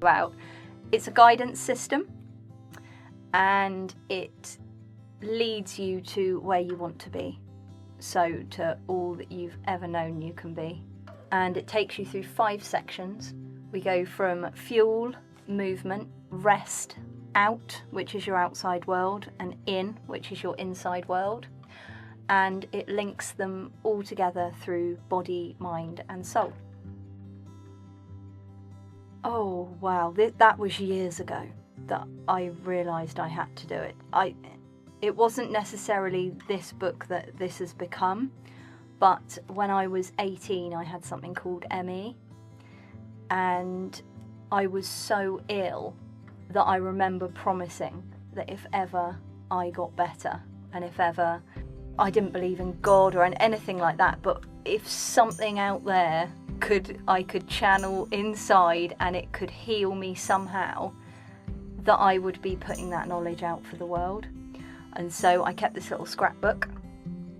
about. It's a guidance system, and it leads you to where you want to be. So to all that you've ever known you can be. And it takes you through 5 sections. We go from fuel, movement, rest, out, which is your outside world, and in, which is your inside world. And it links them all together through body, mind, and soul. Oh wow, that was years ago that I realised I had to do it. It wasn't necessarily this book that this has become, but when I was 18 I had something called ME, and I was so ill that I remember promising that if ever I got better, and if ever I didn't believe in God or anything like that, but if something out there I could channel inside and it could heal me somehow, that I would be putting that knowledge out for the world. And so I kept this little scrapbook.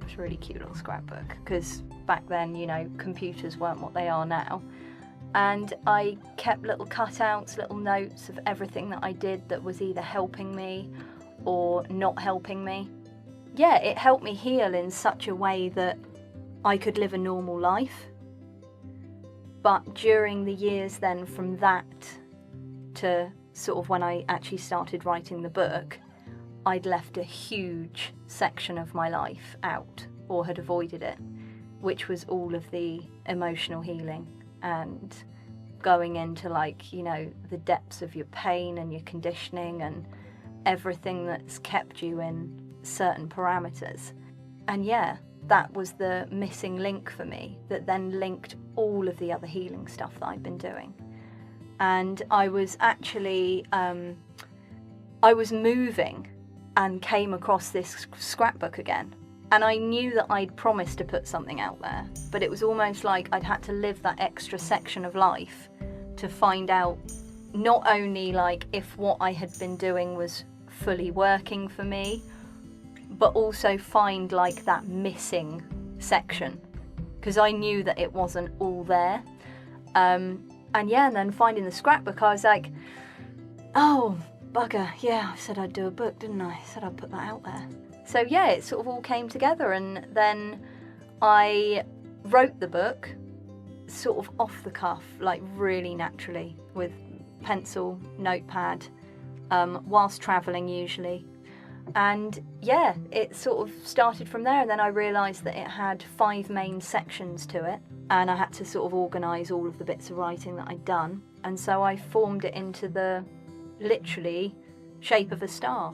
It's a really cute little scrapbook, because back then, you know, computers weren't what they are now. And I kept little cutouts, little notes of everything that I did that was either helping me or not helping me. Yeah, it helped me heal in such a way that I could live a normal life. But during the years then from that to sort of when I actually started writing the book, I'd left a huge section of my life out, or had avoided it, which was all of the emotional healing and going into, like, you know, the depths of your pain and your conditioning and everything that's kept you in certain parameters. And yeah, that was the missing link for me that then linked all of the other healing stuff that I'd been doing. And I was actually, I was moving and came across this scrapbook again. And I knew that I'd promised to put something out there, but it was almost like I'd had to live that extra section of life to find out not only like if what I had been doing was fully working for me, but also find like that missing section, because I knew that it wasn't all there. And yeah, and then finding the scrapbook, I was like, oh, bugger, yeah, I said I'd do a book, didn't I? I said I'd put that out there. So yeah, it sort of all came together, and then I wrote the book sort of off the cuff, like really naturally, with pencil, notepad, whilst travelling usually. And yeah, it sort of started from there, and then I realised that it had 5 main sections to it, and I had to sort of organise all of the bits of writing that I'd done, and so I formed it into the literally shape of a star.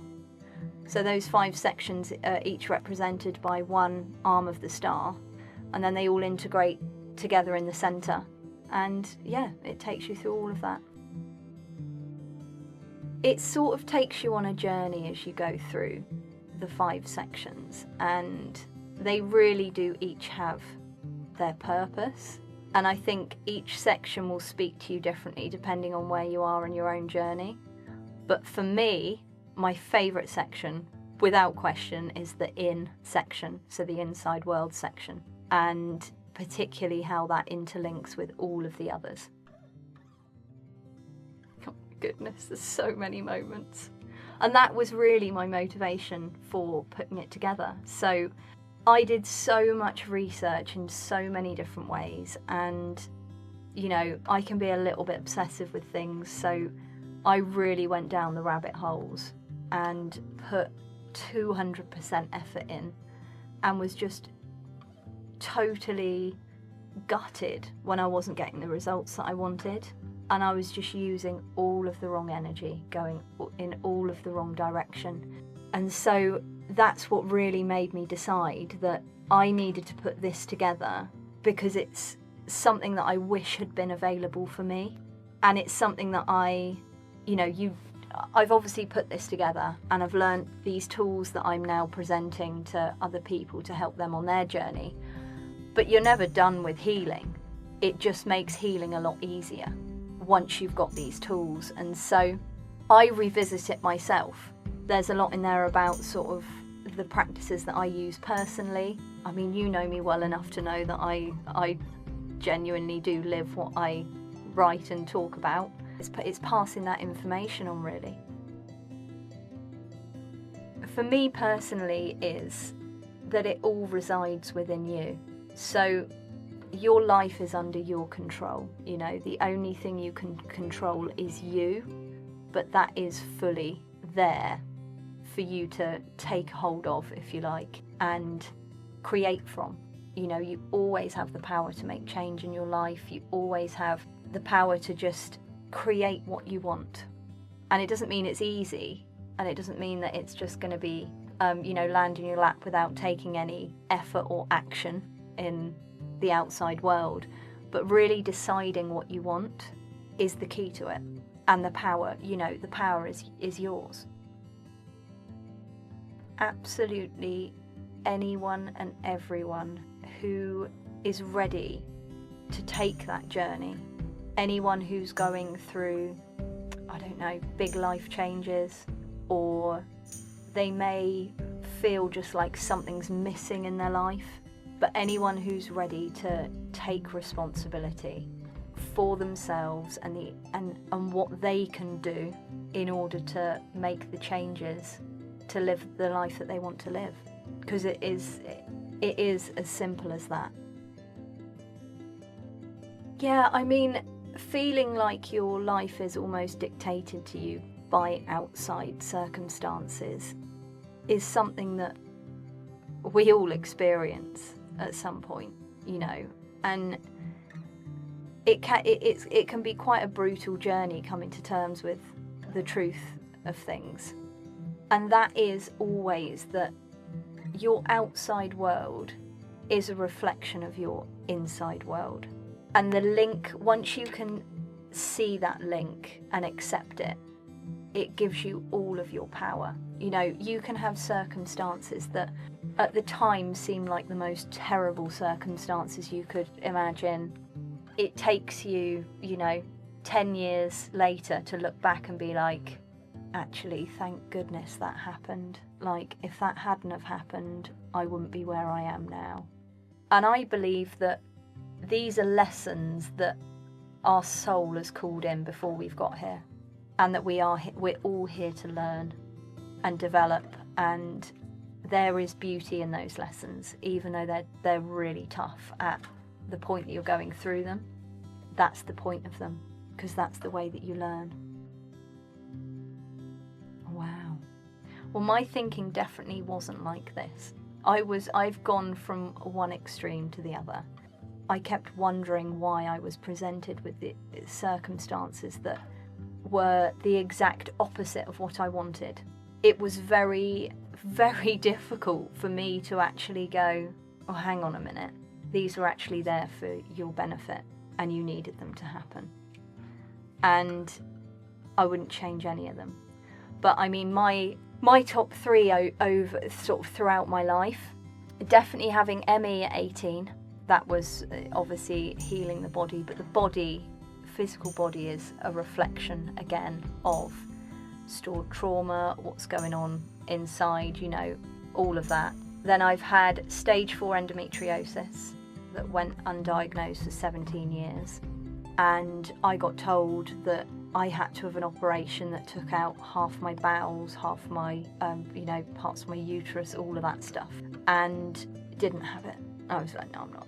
So those 5 sections are each represented by one arm of the star, and then they all integrate together in the centre, and yeah, it takes you through all of that. It sort of takes you on a journey as you go through the 5 sections, and they really do each have their purpose, and I think each section will speak to you differently depending on where you are in your own journey. But for me, my favourite section, without question, is the in section, so the inside world section, and particularly how that interlinks with all of the others. Oh my goodness, there's so many moments. And that was really my motivation for putting it together. So I did so much research in so many different ways, and you know, I can be a little bit obsessive with things, so I really went down the rabbit holes and put 200% effort in, and was just totally gutted when I wasn't getting the results that I wanted, and I was just using all of the wrong energy, going in all of the wrong direction. And so that's what really made me decide that I needed to put this together, because it's something that I wish had been available for me, and it's something that I've obviously put this together, and I've learned these tools that I'm now presenting to other people to help them on their journey. But you're never done with healing. It just makes healing a lot easier once you've got these tools. And so I revisit it myself. There's a lot in there about sort of the practices that I use personally. I mean, you know me well enough to know that I genuinely do live what I write and talk about. It's passing that information on, really. For me personally, is that it all resides within you. So your life is under your control. You know, the only thing you can control is you, but that is fully there for you to take hold of, if you like, and create from. You know, you always have the power to make change in your life. You always have the power to just create what you want. And it doesn't mean it's easy, and it doesn't mean that it's just going to be, you know, land in your lap without taking any effort or action in the outside world. But really deciding what you want is the key to it. And the power, you know, the power is yours. Absolutely anyone and everyone who is ready to take that journey, anyone who's going through, I don't know, big life changes, or they may feel just like something's missing in their life, but anyone who's ready to take responsibility for themselves and what they can do in order to make the changes to live the life that they want to live, because it is as simple as that. Yeah, I mean, feeling like your life is almost dictated to you by outside circumstances is something that we all experience at some point, you know, and it can be quite a brutal journey coming to terms with the truth of things. And that is always that your outside world is a reflection of your inside world. And the link, once you can see that link and accept it, it gives you all of your power. You know, you can have circumstances that at the time seem like the most terrible circumstances you could imagine. It takes you, you know, 10 years later to look back and be like, actually, thank goodness that happened. Like, if that hadn't have happened, I wouldn't be where I am now. And I believe that these are lessons that our soul has called in before we've got here, and that we're all here to learn and develop, and there is beauty in those lessons, even though they're really tough at the point that you're going through them. That's the point of them, because that's the way that you learn. Wow. Well, my thinking definitely wasn't like this. I've gone from one extreme to the other. I kept wondering why I was presented with the circumstances that were the exact opposite of what I wanted. It was very, very difficult for me to actually go, oh, hang on a minute. These were actually there for your benefit and you needed them to happen. And I wouldn't change any of them. But I mean, my top three over sort of throughout my life, definitely having ME at 18. That was obviously healing the body, but the body, physical body, is a reflection again of stored trauma, what's going on inside, you know, all of that. Then I've had stage 4 endometriosis that went undiagnosed for 17 years. And I got told that I had to have an operation that took out half my bowels, half my, you know, parts of my uterus, all of that stuff, and didn't have it. I was like, no, I'm not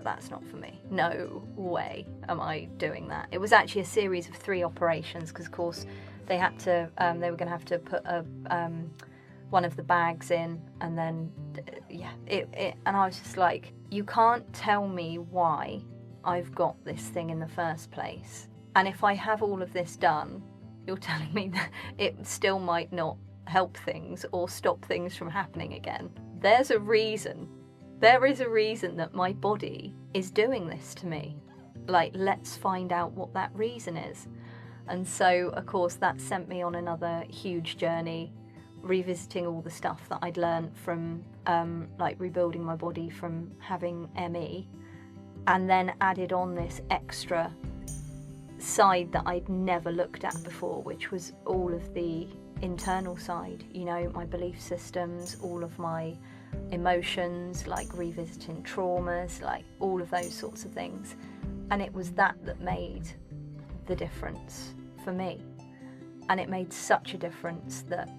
that's not for me. No way am I doing that. It was actually a series of 3 operations, because of course they had to, they were going to have to put one of the bags in, and then, yeah, and I was just like, you can't tell me why I've got this thing in the first place. And if I have all of this done, you're telling me that it still might not help things or stop things from happening again. There's a reason. There is a reason that my body is doing this to me. Like, let's find out what that reason is. And so, of course, that sent me on another huge journey, revisiting all the stuff that I'd learned from, like, rebuilding my body from having ME, and then added on this extra side that I'd never looked at before, which was all of the internal side, you know, my belief systems, all of my emotions, like revisiting traumas, like all of those sorts of things. And it was that made the difference for me. And it made such a difference that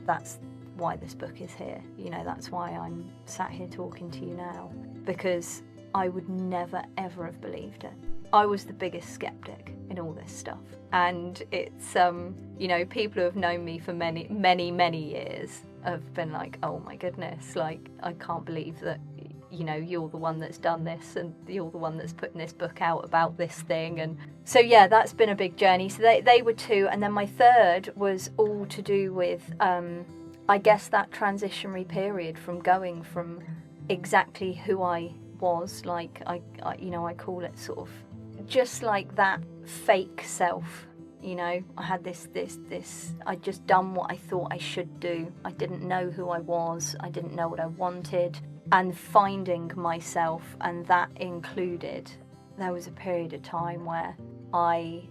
that's why this book is here. You know, that's why I'm sat here talking to you now, because I would never ever have believed it. I was the biggest skeptic in all this stuff. And it's, you know, people who have known me for many, many, many years have been like, oh my goodness, like, I can't believe that, you know, you're the one that's done this and you're the one that's putting this book out about this thing. And so, yeah, that's been a big journey. So they were two. And then my third was all to do with, I guess, that transitionary period from going from exactly who I was, like, I you know, I call it sort of just like that fake self. You know, I had this, I'd just done what I thought I should do. I didn't know who I was. I didn't know what I wanted. And finding myself, and that included, there was a period of time where I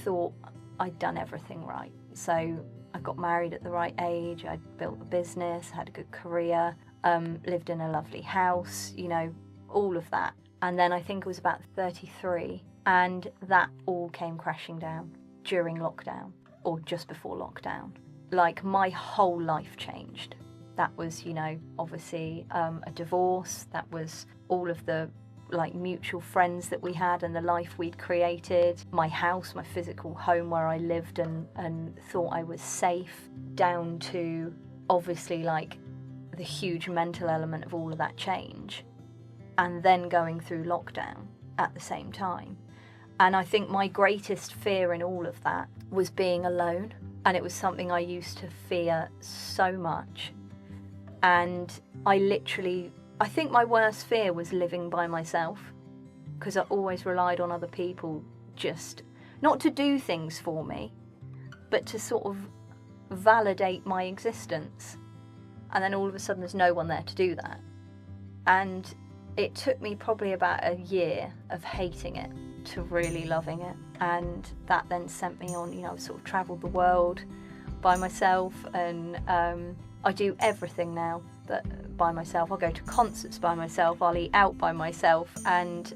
thought I'd done everything right. So I got married at the right age, I'd built a business, had a good career, lived in a lovely house, you know, all of that. And then I think it was about 33, and that all came crashing down during lockdown, or just before lockdown. Like, my whole life changed. That was, you know, obviously a divorce. That was all of the, like, mutual friends that we had and the life we'd created. My house, my physical home where I lived and thought I was safe, down to obviously, like, the huge mental element of all of that change. And then going through lockdown at the same time. And I think my greatest fear in all of that was being alone. And it was something I used to fear so much. And I think my worst fear was living by myself, because I always relied on other people, just not to do things for me, but to sort of validate my existence. And then all of a sudden there's no one there to do that. And it took me probably about a year of hating it to really loving it. And that then sent me on, you know, I've sort of travelled the world by myself, and I do everything now by myself. I'll go to concerts by myself, I'll eat out by myself, and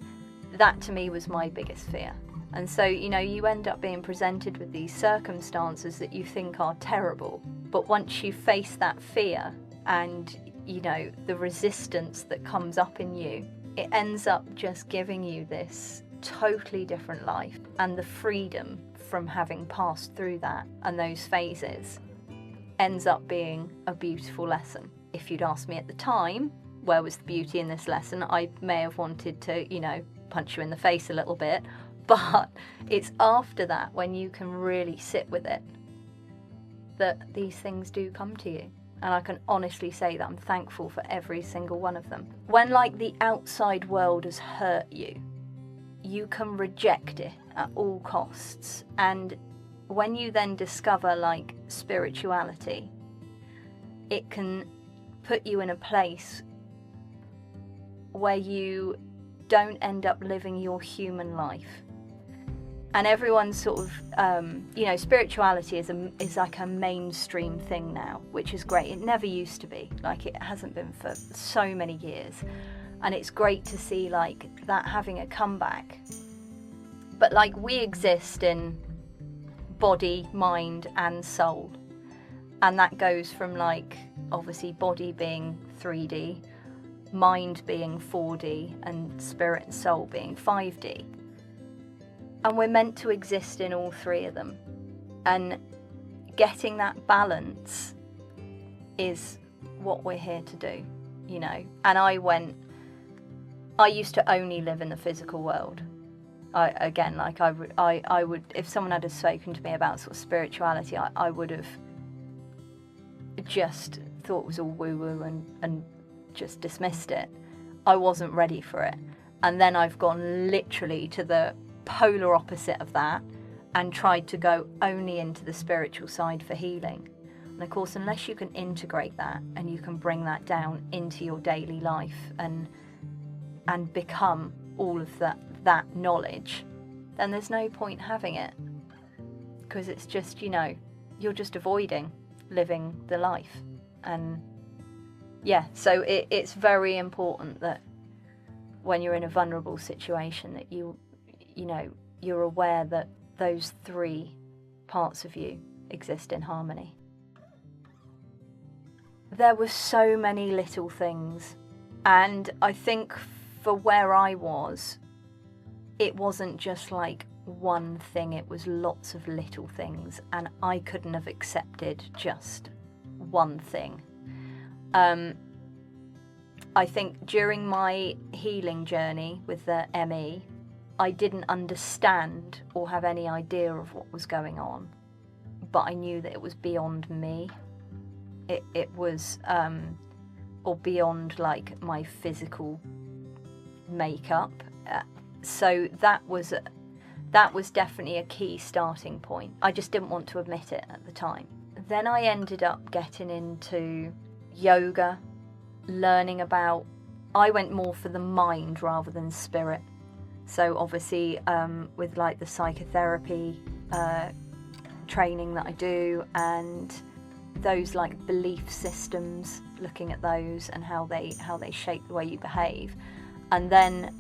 that to me was my biggest fear. And so, you know, you end up being presented with these circumstances that you think are terrible, but once you face that fear and, you know, the resistance that comes up in you, it ends up just giving you this totally different life, and the freedom from having passed through that and those phases ends up being a beautiful lesson. If you'd asked me at the time, where was the beauty in this lesson, I may have wanted to, you know, punch you in the face a little bit, but it's after that, when you can really sit with it, that these things do come to you. And I can honestly say that I'm thankful for every single one of them. When, like, the outside world has hurt you, you can reject it at all costs. And when you then discover, like, spirituality, it can put you in a place where you don't end up living your human life. And everyone's sort of, you know, spirituality is like a mainstream thing now, which is great. It never used to be. Like, it hasn't been for so many years. And it's great to see, like, that having a comeback. But, like, we exist in body, mind, and soul. And that goes from, like, obviously body being 3D, mind being 4D, and spirit and soul being 5D. And we're meant to exist in all three of them. And getting that balance is what we're here to do, you know. And I used to only live in the physical world. I would, if someone had spoken to me about sort of spirituality, I would have just thought it was all woo-woo and just dismissed it. I wasn't ready for it. And then I've gone literally to the polar opposite of that and tried to go only into the spiritual side for healing. And of course, unless you can integrate that and you can bring that down into your daily life and become all of that knowledge, then there's no point having it, because it's just, you know, you're just avoiding living the life. And yeah, so it's very important that when you're in a vulnerable situation that you know, you're aware that those three parts of you exist in harmony. There were so many little things, and I think for where I was, it wasn't just like one thing, it was lots of little things, and I couldn't have accepted just one thing. I think during my healing journey with the ME, I didn't understand or have any idea of what was going on, but I knew that it was beyond me. It was, or beyond like my physical makeup. So that was definitely a key starting point. I just didn't want to admit it at the time. Then I ended up getting into yoga, learning about, I went more for the mind rather than spirit. So obviously with like the psychotherapy training that I do, and those like belief systems, looking at those and how they shape the way you behave. And then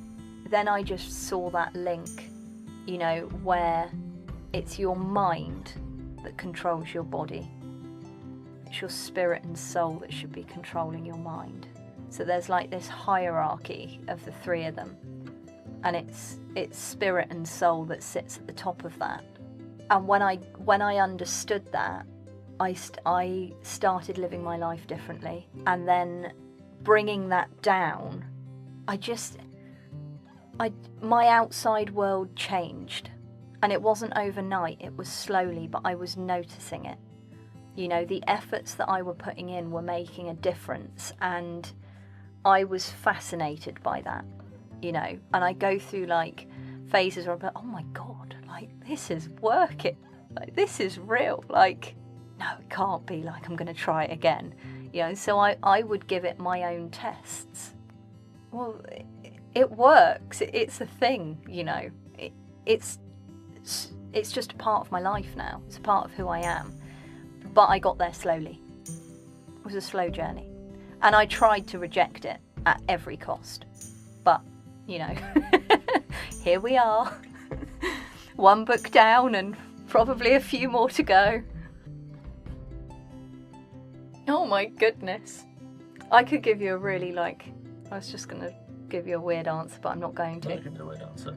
I just saw that link, you know, where it's your mind that controls your body. It's your spirit and soul that should be controlling your mind. So there's like this hierarchy of the three of them, and it's spirit and soul that sits at the top of that. And when I understood that, I started living my life differently. And then bringing that down, my outside world changed. And it wasn't overnight, it was slowly, but I was noticing it. You know, the efforts that I were putting in were making a difference, and I was fascinated by that, you know. And I go through like phases where I'm like, oh my God, like this is working, like this is real, like no, it can't be, like I'm going to try it again, you know. So I would give it my own tests. Well, it works, it's a thing, you know. It's just a part of my life now, it's a part of who I am. But I got there slowly. It was a slow journey, and I tried to reject it at every cost, but you know, here we are. One book down and probably a few more to go. Oh my goodness. I could give you a really I was just going to give you a weird answer, but I'm not going to. No, give me a weird answer.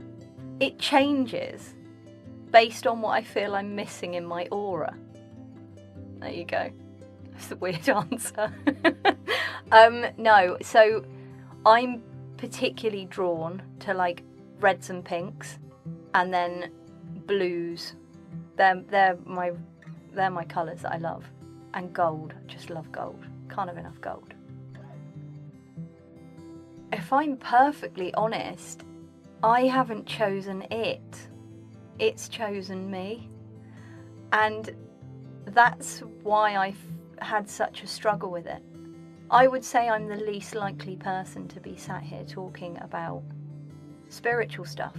It changes based on what I feel I'm missing in my aura. There you go. That's the weird answer. No, so I'm particularly drawn to like reds and pinks, and then blues. They're my colours that I love. And gold. I just love gold. Can't have enough gold. If I'm perfectly honest, I haven't chosen it. It's chosen me. And that's why I've had such a struggle with it. I would say I'm the least likely person to be sat here talking about spiritual stuff.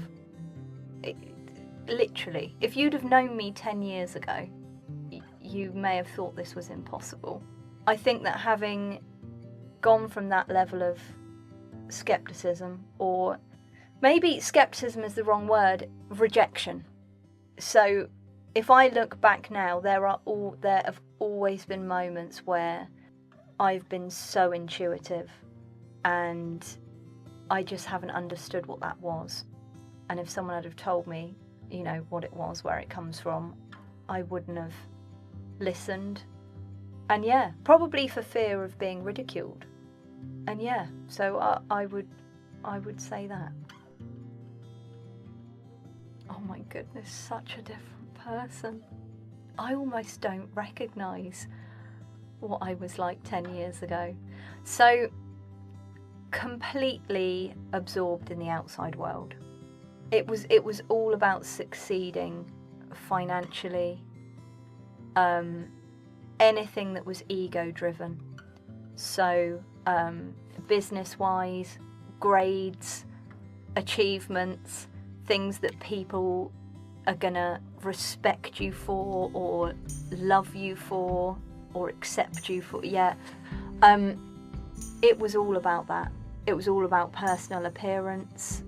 Literally. If you'd have known me 10 years ago, you may have thought this was impossible. I think that having gone from that level of skepticism, or maybe skepticism is the wrong word, rejection. So if I look back now, there have always been moments where I've been so intuitive and I just haven't understood what that was. And if someone had have told me, you know, what it was, where it comes from, I wouldn't have listened. And yeah, probably for fear of being ridiculed. And yeah, so I would say that. Oh my goodness, such a different person. I almost don't recognise what I was like 10 years ago. So completely absorbed in the outside world. It was all about succeeding financially, anything that was ego driven. So business wise, grades, achievements, things that people are gonna respect you for or love you for or accept you for. Yeah, it was all about that. It was all about personal appearance,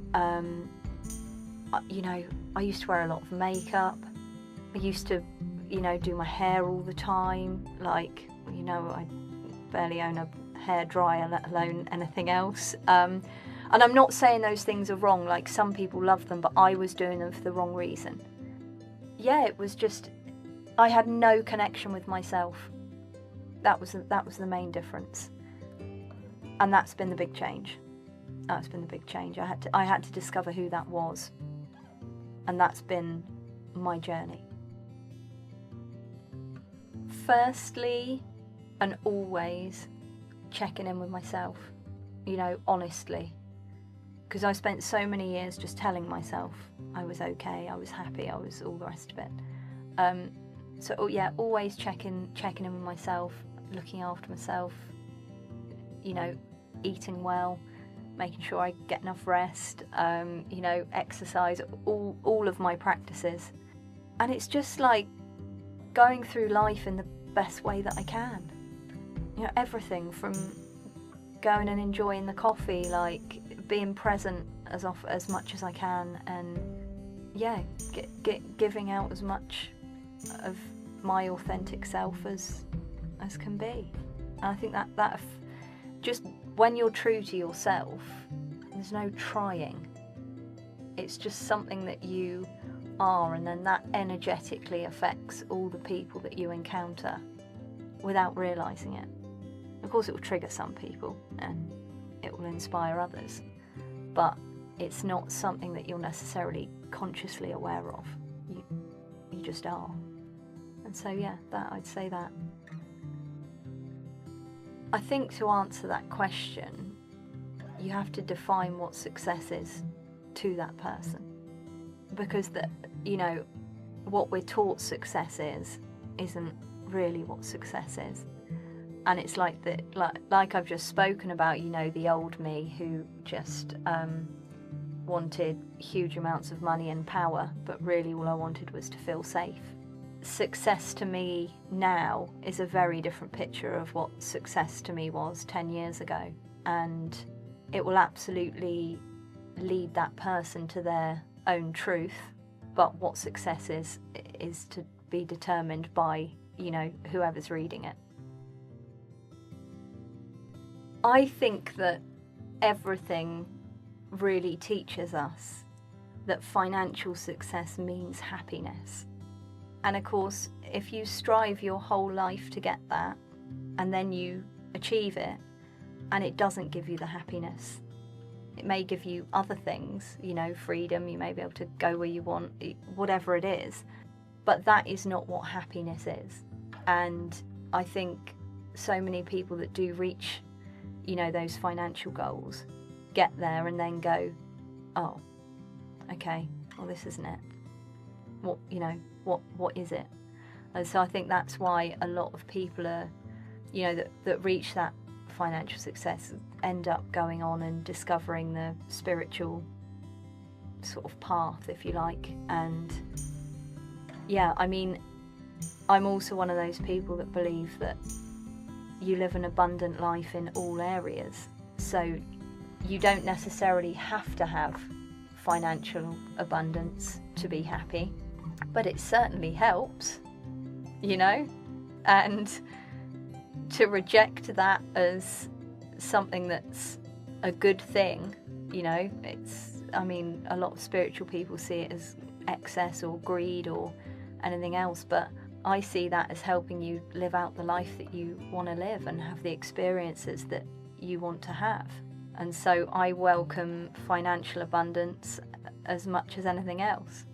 you know, I used to wear a lot of makeup. I used to, you know, do my hair all the time. Like, you know, I barely own a hairdryer, let alone anything else. And I'm not saying those things are wrong. Like, some people love them, but I was doing them for the wrong reason. Yeah, it was just, I had no connection with myself. That was the main difference. And that's been the big change. That's been the big change. I had to discover who that was. And that's been my journey. Firstly, and always, checking in with myself, you know, honestly. Because I spent so many years just telling myself I was okay, I was happy, I was all the rest of it. So yeah, always checking in with myself, looking after myself, you know, eating well, making sure I get enough rest, you know, exercise, all of my practices. And it's just like going through life in the best way that I can. You know, everything from going and enjoying the coffee, like being present as much as I can, and yeah, giving out as much of my authentic self as can be. And I think that just when you're true to yourself, there's no trying. It's just something that you are, and then that energetically affects all the people that you encounter without realising it. Of course, it will trigger some people and it will inspire others, but it's not something that you're necessarily consciously aware of. You just are. And so yeah, I'd say that. I think to answer that question, you have to define what success is to that person, because you know, what we're taught success isn't really what success is. And it's like I've just spoken about, you know, the old me who just wanted huge amounts of money and power, but really all I wanted was to feel safe. Success to me now is a very different picture of what success to me was 10 years ago, and it will absolutely lead that person to their own truth, but what success is to be determined by, you know, whoever's reading it. I think that everything really teaches us that financial success means happiness. And of course, if you strive your whole life to get that, and then you achieve it, and it doesn't give you the happiness, it may give you other things, you know, freedom, you may be able to go where you want, whatever it is, but that is not what happiness is. And I think so many people that do reach, you know, those financial goals, get there and then go, oh, okay, well, this isn't it. What, you know, what is it? And so I think that's why a lot of people are, you know, that reach that financial success end up going on and discovering the spiritual sort of path, if you like. And yeah, I mean, I'm also one of those people that believe that you live an abundant life in all areas. So you don't necessarily have to have financial abundance to be happy, but it certainly helps, you know? And to reject that as something that's a good thing, you know, I mean, a lot of spiritual people see it as excess or greed or anything else, but I see that as helping you live out the life that you want to live and have the experiences that you want to have. And so I welcome financial abundance as much as anything else.